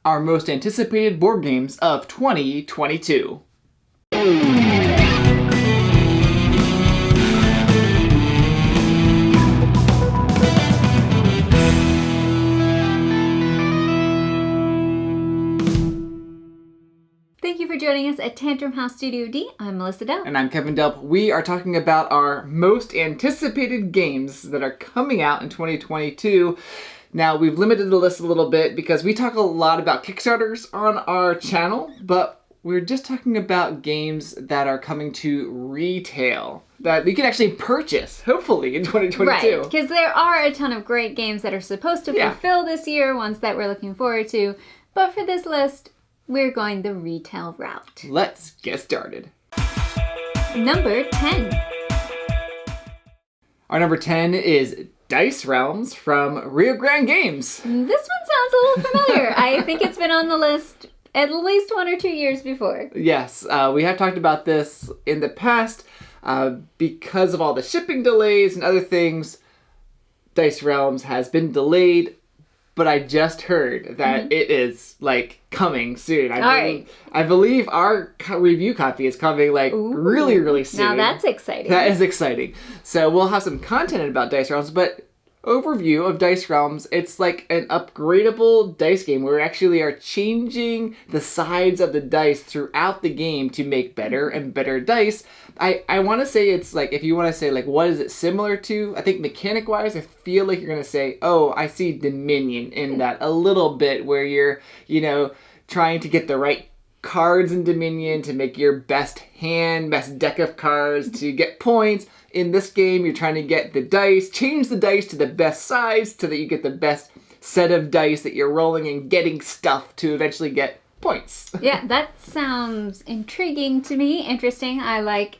our most anticipated board games of 2022. Thank you for joining us at Tantrum House Studio D. I'm Melissa Delp. And I'm Kevin Delp. We are talking about our most anticipated games that are coming out in 2022. Now, we've limited the list a little bit because we talk a lot about Kickstarters on our channel, but we're just talking about games that are coming to retail that we can actually purchase, hopefully, in 2022. Right, because there are a ton of great games that are supposed to fulfill this year, ones that we're looking forward to. But for this list, we're going the retail route. Let's get started. Number 10. Our number 10 is Dice Realms from Rio Grande Games. This one sounds a little familiar. I think it's been on the list at least 1 or 2 years before. Yes, we have talked about this in the past. Because of all the shipping delays and other things, Dice Realms has been delayed. But I just heard that it is, coming soon. I believe our review copy is coming, really, really soon. Now that's exciting. That is exciting. So we'll have some content about Dice Realms, but overview of Dice Realms, it's like an upgradable dice game where we actually are changing the sides of the dice throughout the game to make better and better dice. I want to say it's if you want to say what is it similar to, I think mechanic wise I feel like you're going to say, oh, I see Dominion in that a little bit, where you're trying to get the right cards in Dominion to make your best deck of cards to get points. In this game, you're trying to get the dice, change the dice to the best size so that you get the best set of dice that you're rolling and getting stuff to eventually get points. Yeah, that sounds intriguing to me. Interesting. I like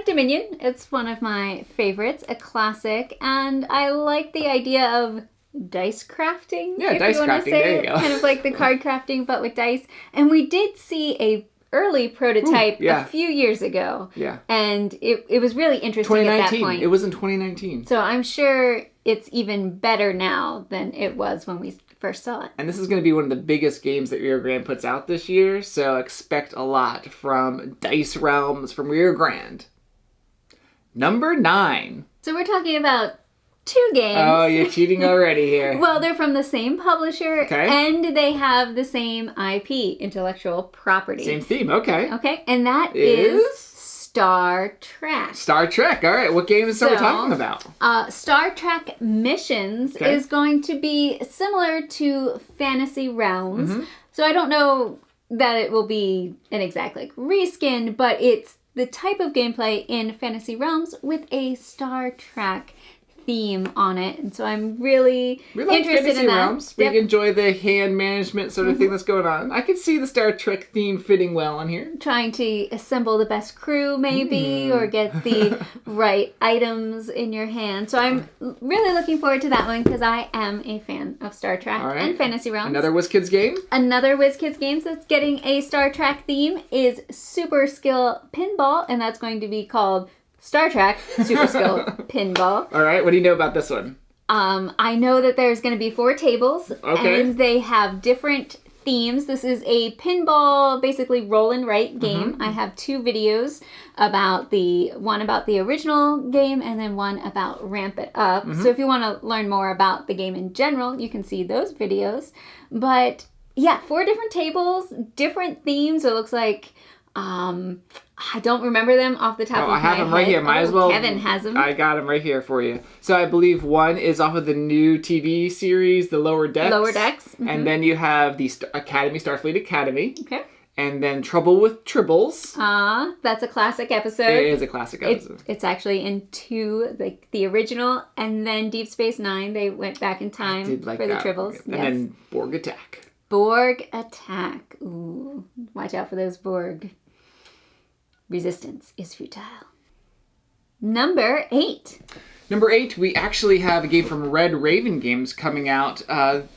Dominion. It's one of my favorites, a classic, and I like the idea of dice crafting. Yeah, dice crafting. There you go. Kind of like the card crafting, but with dice. And we did see a early prototype a few years ago. Yeah. And it was really interesting at that point. It was in 2019. So I'm sure it's even better now than it was when we first saw it. And this is going to be one of the biggest games that Rio Grande puts out this year, so expect a lot from Dice Realms from Rio Grande. Number 9. So we're talking about 2 games. Oh, you're cheating already here. Well, they're from the same publisher, and they have the same IP, intellectual property. Same theme, okay. Okay, and that is Star Trek. Star Trek, all right. What games are we talking about? Star Trek Missions is going to be similar to Fantasy Realms. Mm-hmm. So I don't know that it will be an exact reskin, but it's the type of gameplay in Fantasy Realms with a Star Trek theme on it, and so I'm really interested in that. Realms. We enjoy the hand management sort of thing that's going on. I could see the Star Trek theme fitting well on here. Trying to assemble the best crew, maybe, or get the right items in your hand. So I'm really looking forward to that one because I am a fan of Star Trek and Fantasy Realms. Another WizKids game? Another WizKids game that's getting a Star Trek theme is Super Skill Pinball, and that's going to be called Star Trek Super Skill Pinball. All right, what do you know about this one? I know that there's going to be 4 tables, and they have different themes. This is a pinball, basically roll and write game. I have 2 videos about one about the original game and then one about Ramp It Up. So if you want to learn more about the game in general, you can see those videos. But yeah, 4 different tables, different themes. It looks like I don't remember them off the top of my head. I have them right here. Might as well. Kevin has them. I got them right here for you. So I believe one is off of the new TV series, The Lower Decks. Lower Decks. Mm-hmm. And then you have the Starfleet Academy. Okay. And then Trouble with Tribbles. That's a classic episode. It is a classic episode. It's actually in 2, the original, and then Deep Space Nine. They went back in time for the Tribbles. And then Borg Attack. Borg Attack. Ooh, watch out for those Borg. Resistance is futile. Number 8. Number 8, we actually have a game from Red Raven Games coming out.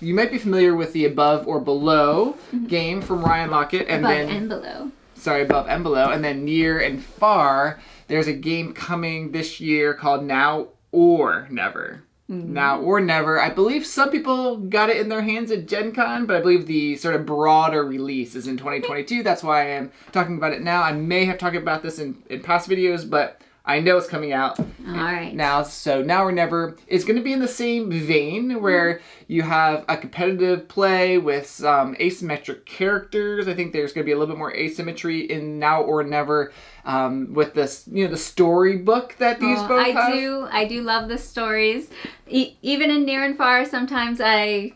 You might be familiar with the Above or Below game from Ryan Lockett. Above and Below. Sorry, Above and Below. And then Near and Far, there's a game coming this year called Now or Never. Now or never. I believe some people got it in their hands at Gen Con, but I believe the sort of broader release is in 2022. That's why I am talking about it now. I may have talked about this in past videos, but I know it's coming out now. So Now or Never is going to be in the same vein where you have a competitive play with some asymmetric characters. I think there's going to be a little bit more asymmetry in Now or Never with this, the storybook that these both have. I do love the stories. Even in Near and Far, sometimes I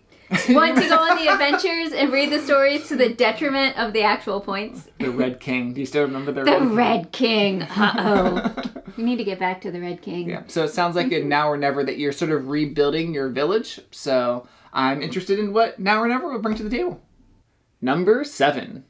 want to go on the adventures and read the stories to the detriment of the actual points. The Red King. Do you still remember the Red King? Uh-oh. We need to get back to the Red King. Yeah. So it sounds like in Now or Never that you're sort of rebuilding your village. So I'm interested in what Now or Never will bring to the table. Number 7.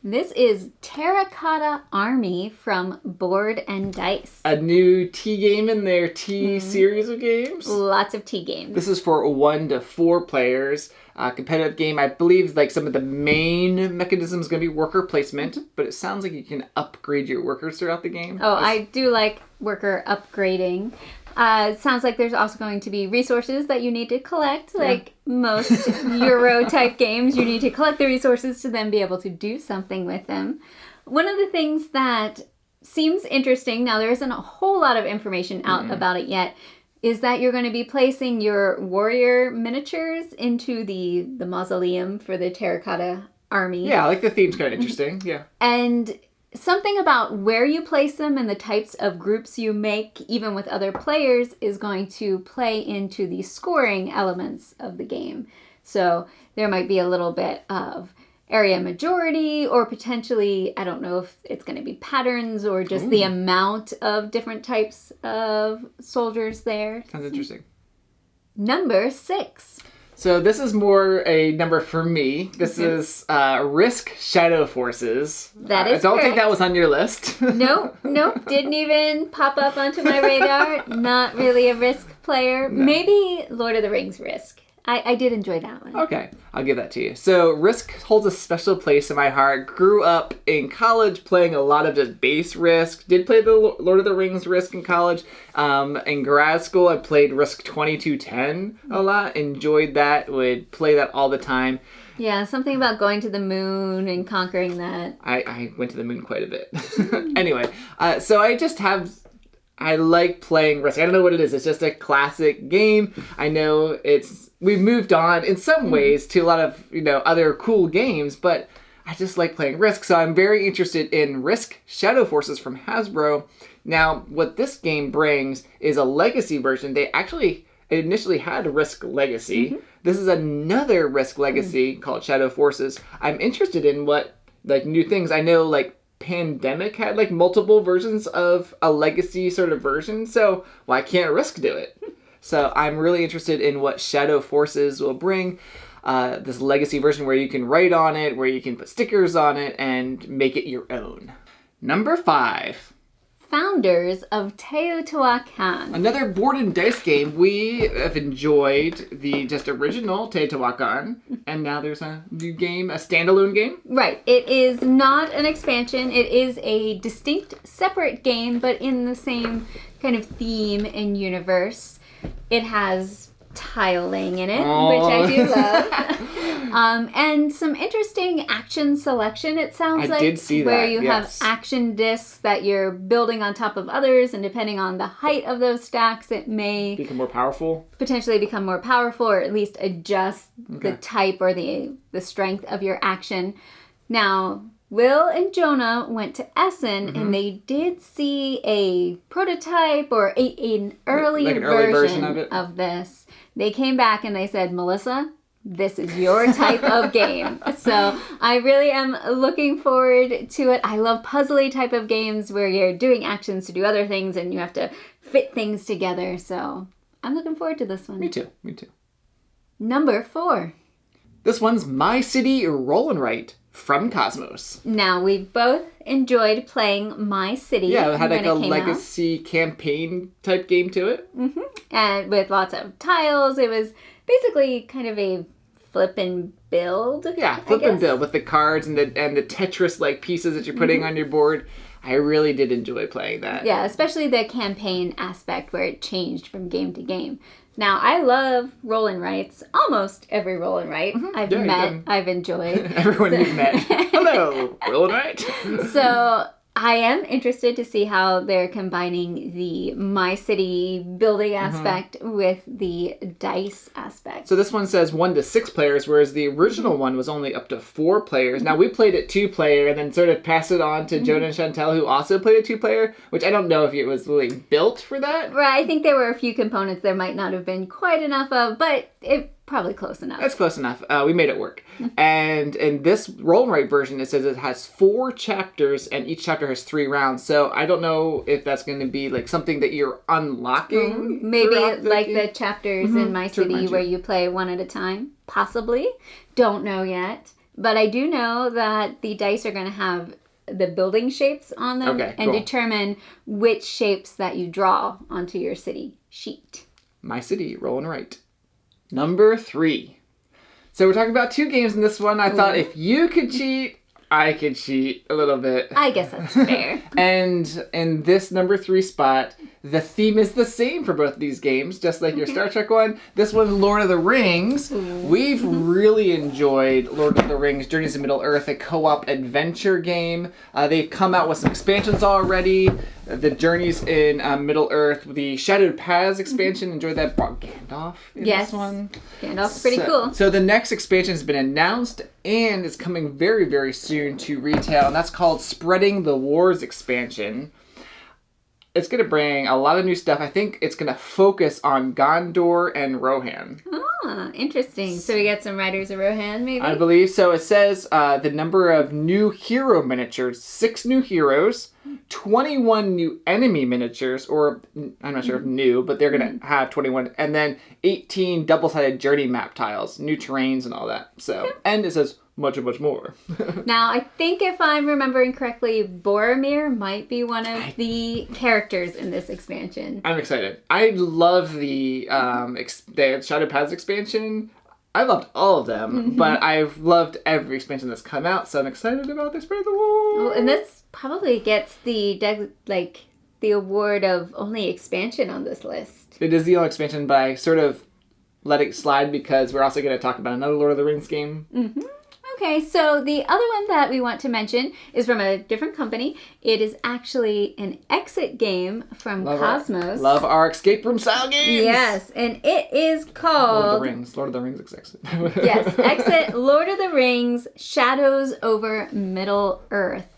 This is Terracotta Army from Board and Dice. A new T game in their T series of games. Lots of T games. This is for 1 to 4 players. Competitive game. I believe like some of the main mechanisms going to be worker placement, but it sounds like you can upgrade your workers throughout the game. Oh, I do like worker upgrading. It sounds like there's also going to be resources that you need to collect. Like most Euro-type games, you need to collect the resources to then be able to do something with them. One of the things that seems interesting, now there isn't a whole lot of information out about it yet, is that you're going to be placing your warrior miniatures into the mausoleum for the Terracotta Army. Yeah, I like the theme's kind of interesting. Yeah. And something about where you place them and the types of groups you make, even with other players, is going to play into the scoring elements of the game. So there might be a little bit of area majority, or potentially, I don't know if it's going to be patterns or just the amount of different types of soldiers there. Sounds interesting. Number 6. So this is more a number for me. This is Risk Shadow Forces. That is I don't think correct. that was on your list. Nope. Didn't even pop up onto my radar. Not really a Risk player. No. Maybe Lord of the Rings Risk. I did enjoy that one. Okay, I'll give that to you. So Risk holds a special place in my heart. Grew up in college playing a lot of just base Risk. Did play the Lord of the Rings Risk in college. In grad school, I played Risk 2210 a lot. Enjoyed that. Would play that all the time. Yeah, something about going to the moon and conquering that. I went to the moon quite a bit. Anyway, so I like playing Risk. I don't know what it is. It's just a classic game. I know we've moved on in some ways to a lot of, other cool games, but I just like playing Risk. So I'm very interested in Risk Shadow Forces from Hasbro. Now, what this game brings is a legacy version. They actually initially had Risk Legacy. This is another Risk Legacy called Shadow Forces. I'm interested in what new things. I know Pandemic had multiple versions of a legacy sort of version, so why can't Risk do it? So I'm really interested in what Shadow Forces will bring. This legacy version where you can write on it, where you can put stickers on it, and make it your own. Number 5. Founders of Teotihuacan. Another board and dice game. We have enjoyed the just original Teotihuacan, and now there's a new game, a standalone game. Right. It is not an expansion. It is a distinct, separate game, but in the same kind of theme and universe. It has tiling in it, which I do love. And some interesting action selection, it sounds like. I did see that, where you have action discs that you're building on top of others, and depending on the height of those stacks, it may become more powerful. Potentially become more powerful, or at least adjust the type or the strength of your action. Now, Will and Jonah went to Essen, and they did see a prototype or an early version of this. They came back and they said, Melissa, this is your type of game. So I really am looking forward to it. I love puzzly type of games where you're doing actions to do other things and you have to fit things together. So I'm looking forward to this one. Me too. Number 4. This one's My City Roll and Write from Cosmos. Now, we've both enjoyed playing My City. Yeah, it had a legacy campaign type game to it. And with lots of tiles. It was basically kind of a flip and build. Yeah, flip and build with the cards and the Tetris-like pieces that you're putting on your board. I really did enjoy playing that. Yeah, especially the campaign aspect where it changed from game to game. Now, I love roll and writes. Almost every roll and write I've enjoyed. Everyone you've met. Hello, roll and write. So I am interested to see how they're combining the My City building aspect with the dice aspect. So this one says 1 to 6 players, whereas the original one was only up to 4 players. Now we played it 2-player and then sort of passed it on to Jonah and Chantel, who also played it 2-player, which I don't know if it was really built for that. Right, I think there were a few components there might not have been quite enough of, but it probably close enough. That's close enough. We made it work. And in this roll and write version, it says it has 4 chapters, and each chapter has 3 rounds. So I don't know if that's going to be like something that you're unlocking. Maybe like the chapters in My City where you play one at a time. Possibly. Don't know yet. But I do know that the dice are going to have the building shapes on them and determine which shapes that you draw onto your city sheet. My City, roll and write. Number 3. So we're talking about 2 games in this one. I thought if you could cheat, I could cheat a little bit. I guess that's fair. And in this number 3 spot, the theme is the same for both these games, just like your Star Trek one. This one's Lord of the Rings. We've really enjoyed Lord of the Rings, Journeys to Middle-earth, a co-op adventure game. They've come out with some expansions already. The Journeys in Middle-earth, the Shadowed Paths expansion, enjoyed that. Brought Gandalf in this one. Gandalf's pretty cool. So the next expansion has been announced and is coming very, very soon to retail, and that's called Spreading the Wars expansion. It's going to bring a lot of new stuff. I think it's going to focus on Gondor and Rohan. Ah, interesting. So we got some Riders of Rohan, maybe? I believe so. It says the number of new hero miniatures, 6 new heroes, 21 new enemy miniatures, or I'm not sure if new, but they're going to have 21, and then 18 double-sided journey map tiles, new terrains and all that. So, and it says much and much more. Now, I think if I'm remembering correctly, Boromir might be one of the characters in this expansion. I'm excited. I love the Shadow Paths expansion. I loved all of them, but I've loved every expansion that's come out, so I'm excited about this Spread of the War. Well, and this probably gets the award of only expansion on this list. It is the only expansion, but I sort of let it slide because we're also going to talk about another Lord of the Rings game. Okay, so the other one that we want to mention is from a different company. It is actually an exit game from Cosmos. Love our escape room style games! Yes, and it is called... Lord of the Rings Exit. Yes, Exit Lord of the Rings Shadows over Middle-earth.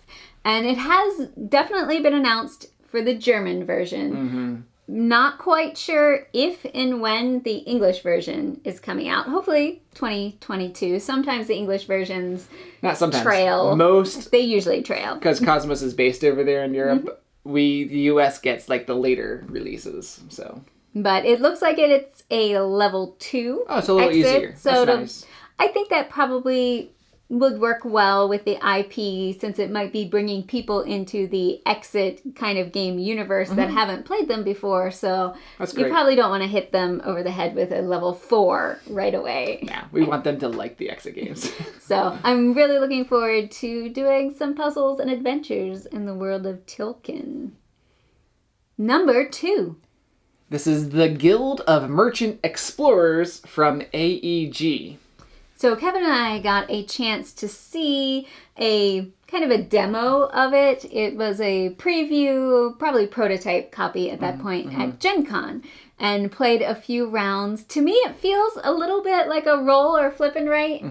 And it has definitely been announced for the German version. Not quite sure if and when the English version is coming out. Hopefully 2022. Sometimes the English versions Not sometimes. Trail. They usually trail. Because Cosmos is based over there in Europe. The US gets like the later releases. So. But it looks like it's a level 2. Oh, it's a little easier. So that's nice. I think that probably would work well with the IP, since it might be bringing people into the Exit kind of game universe that haven't played them before. So you probably don't want to hit them over the head with a level 4 right away. Yeah, we want them to like the Exit games. So I'm really looking forward to doing some puzzles and adventures in the world of Tolkien. Number 2. This is the Guild of Merchant Explorers from AEG. So Kevin and I got a chance to see a kind of a demo of it. It was a preview, probably prototype copy at that point at Gen Con, and played a few rounds. To me, it feels a little bit like a roll or flip and write,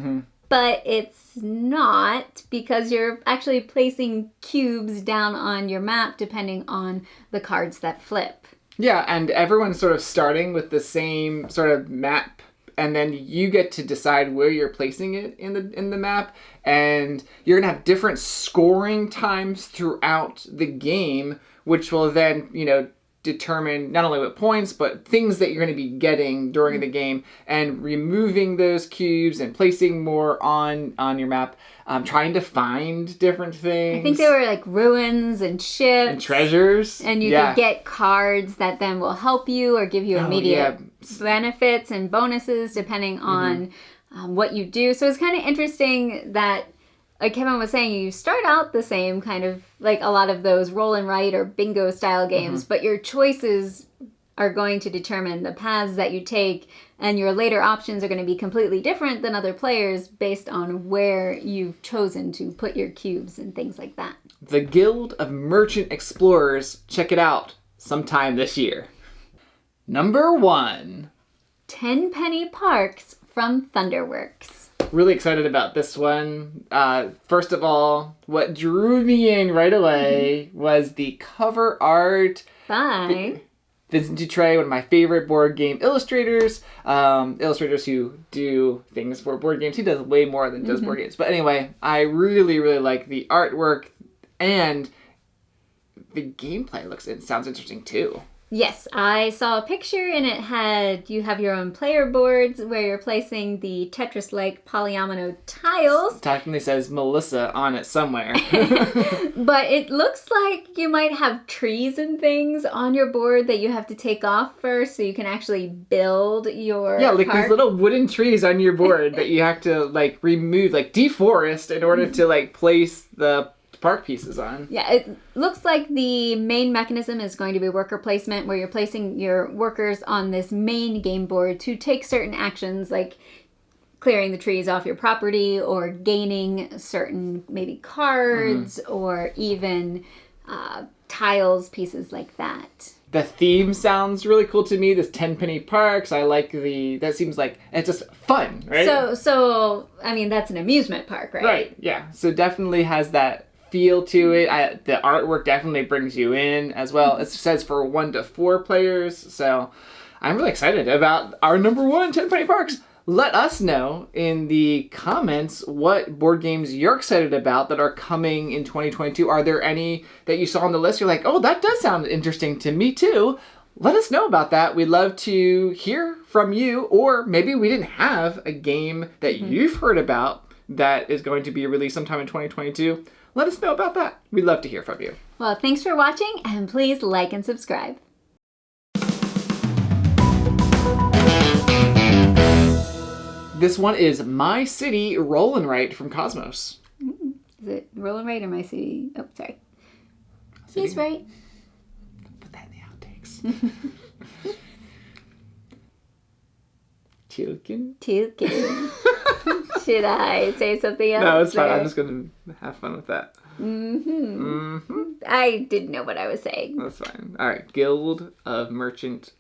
but it's not, because you're actually placing cubes down on your map depending on the cards that flip. Yeah, and everyone's sort of starting with the same sort of map, and then you get to decide where you're placing it in the map, and you're gonna have different scoring times throughout the game, which will then, determine not only what points, but things that you're going to be getting during the game, and removing those cubes and placing more on your map, trying to find different things. I think there were like ruins and ships. And treasures. And you could get cards that then will help you or give you immediate benefits and bonuses depending on what you do. So it's kind of interesting that, like Kevin was saying, you start out the same kind of, like a lot of those roll and write or bingo style games, but your choices are going to determine the paths that you take, and your later options are going to be completely different than other players based on where you've chosen to put your cubes and things like that. The Guild of Merchant Explorers. Check it out sometime this year. Number 1. Tenpenny Parks from Thunderworks. Really excited about this one. First of all, what drew me in right away was the cover art by Vincent Dutray, one of my favorite board game illustrators. Illustrators who do things for board games. He does way more than just board games. But anyway, I really, really like the artwork, and the gameplay sounds interesting too. Yes, I saw a picture and you have your own player boards where you're placing the Tetris-like polyomino tiles. Technically says Melissa on it somewhere. But it looks like you might have trees and things on your board that you have to take off first so you can actually build your like park. these little wooden trees on your board that you have to remove, deforest in order to place the park pieces on. Yeah, it looks like the main mechanism is going to be worker placement, where you're placing your workers on this main game board to take certain actions like clearing the trees off your property or gaining certain maybe cards or even tiles, pieces like that. The theme sounds really cool to me. This Tenpenny Parks. I like that seems like it's just fun, right? So I mean, that's an amusement park, right? Right, yeah. So definitely has that feel to it. The artwork definitely brings you in as well. It says for 1 to 4 players, so I'm really excited about our number 1, Tenpenny Parks. Let us know in the comments what board games you're excited about that are coming in 2022. Are there any that you saw on the list you're like, oh, that does sound interesting to me too? Let us know about that. We'd love to hear from you, or maybe we didn't have a game that you've heard about that is going to be released sometime in 2022. Let us know about that. We'd love to hear from you. Well, thanks for watching, and please like and subscribe. This one is My City Roll and Write from Cosmos. Is it Roll and Write or My City? Oh, sorry. City? He's right. Put that in the outtakes. Teotihuacan. Should I say something else? No, it's fine. I'm just going to have fun with that. I didn't know what I was saying. That's fine. All right. Guild of Merchant